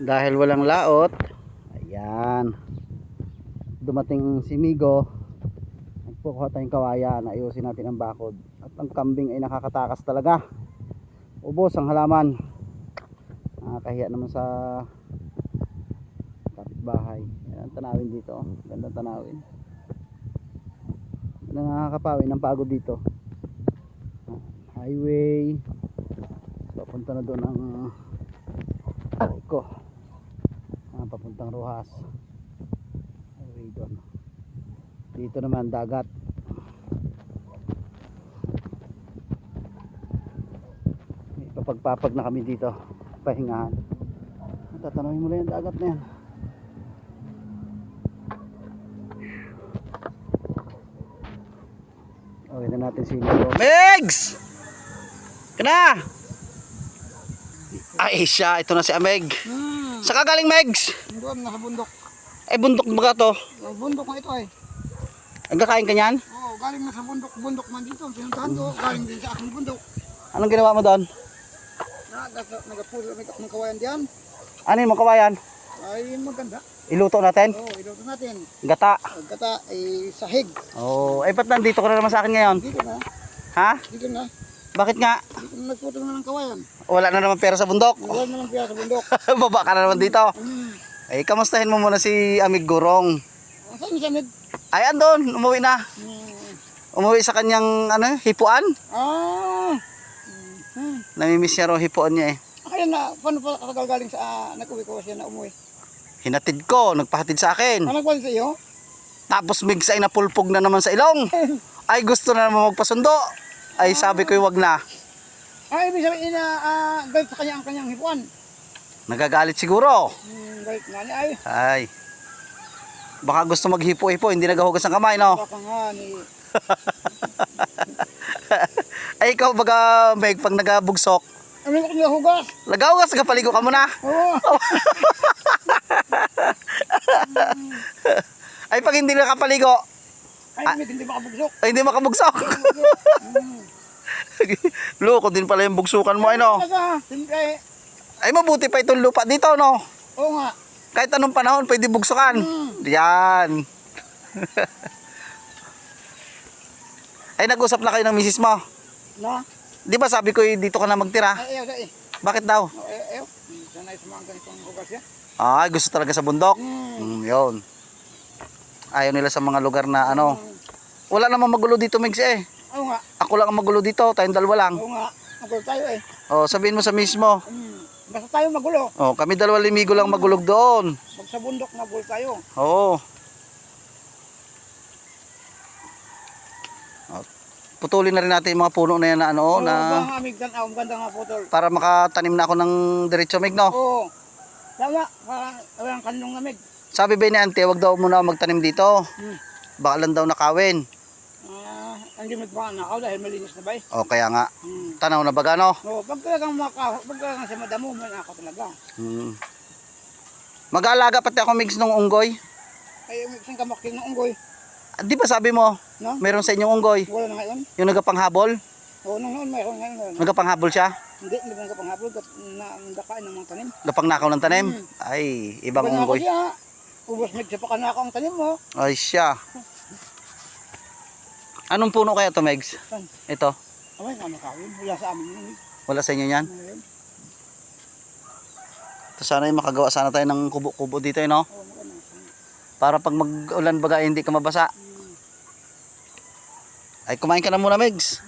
Dahil walang laot, ayan, dumating si Migo. Nagpukuha tayong kawayan, ayusin natin ang bakod. At ang kambing ay nakakatakas talaga. Ubos ang halaman. Nakakahiya naman sa kapitbahay. Ayan, tanawin dito, gandang tanawin. Nakakapawin ng pagod dito. Highway, papunta na doon ang ko, papuntang Rojas. Highway doon. Dito naman dagat. May papagpapag na kami dito, pahingahan. Tatanawin mo lang yung dagat na yan. Okay na natin si Megs! Kana! Ay siya, ito na si Ameg. Saan ka galing, Megs? Doon, nasa bundok. Ay bundok ba to? Bundok na ito ay. Nagkakain ka niyan? Oo, galing na sa bundok. Bundok man dito. Pinuntahan ko, galing din sa aking bundok. Anong ginawa mo doon? Nagapulo ng kawayan diyan. Ano yung mga kawayan? Ay maganda. Iluto natin? Oo, iluto natin. Gata? Gata ay sahig. Oh, ay ba't nandito ka na naman sa akin ngayon? Dito na. Ha? Dito na. Bakit nga? Dito na nagputo na ng kawayan. Wala na naman pera sa bundok. Wala na lang pira sa bundok. Baba ka na naman dito. Ay, kamustahin mo muna si Amig Gurong. Saan yung samid? Ay, andun, umuwi na. Umuwi sa kanyang hipuan. Ah. Namimiss niya raw hipuan niya eh. Kaya na, paano pa kakagaling sa nag-uwi ko siya na umuwi? Hinatid ko, nagpahatid sa akin. Ano nagpalit sa iyo? Tapos migs ay napulpog na naman sa ilong. Ay, gusto na naman magpasundo. Ay, sabi ko wag na. Ay, ibig sabihin na galit sa kanya ang kanyang hipuan. Nagagalit siguro. Galit nga niya ay. Ay. Baka gusto maghipo-hipo, hindi naghuhugas ng kamay, no? Baka nga ni... Ay, ikaw baga, Meg, pag nagabugsok, Ano ko nahugas? lagawas, kapaligo ka muna. Oo. Ay, pag hindi nakapaligo, Ay, hindi makabugsok. ay, hindi makabugsok. Loko din pala yung bugsukan mo, ay, no? Siyempre. Ay, mabuti pa itong lupa dito, no? Oo nga. Kahit anong panahon, pwede bugsukan. Yan. Ay, nag-usap na kayo ng misis mo. Na? Di ba sabi ko dito ka na magtira? Ay, ayaw, ayaw. Bakit daw? Ayaw. Sanay sa mga ganitong hugas ya. Ay, gusto talaga sa bundok. Yun. Ayaw nila sa mga lugar na wala namang magulo dito, Migs eh. Oo nga. Ako lang ang magulo dito, tayong dalawa lang. Oo nga. Magulo tayo eh. Oh, sabihin mo sa mismo. Basta tayo magulo. Oh, kami dalawa limigo lang magulog doon. Pag sa bundok, magulo tayo. Oo. Putulin na rin natin yung mga puno na yan na Oo, na baka amigdan ako. Maganda nga putol. para makatanim na ako ng diretso, Mig, no? Oo. Tama. Parang kanong lamig. Sabi ba ni Ante, wag daw muna magtanim dito. Baka lang daw nakawin. Hindi magpanakaw dahil malinis na ba eh. O, kaya nga. Tanaw na baga, no? Oo, pag talagang pag talagang sa madamo, may ako talaga. Mag-aalaga pati ako, Migs, ng unggoy. Ay, saan ka makinig ng unggoy? Di ba sabi mo, No? meron sa inyong unggoy? Wala na ngayon. Yung nagapanghabol? Oo, noon mayroon ngayon. Nagapanghabol siya? Hindi ba kapanghabol nandakain ng mga tanim? Gapangnakaw ng tanim? Ay, ibang unggoy. Siya, ubos med sa pakanakaw ang tanim mo. Ay, siya. Anong puno kaya to, Megs? Saan? Ito. Amay nga nakawin. Wala sa amin yun. Wala sa inyo yan? Ngayon. Ito sana yung makagawa sana tayo ng kubo-kubo dito, no? Oo, maganda. Para pag mag-ulan baga hindi ka mabasa. Ay, kumain ka na muna, Megs.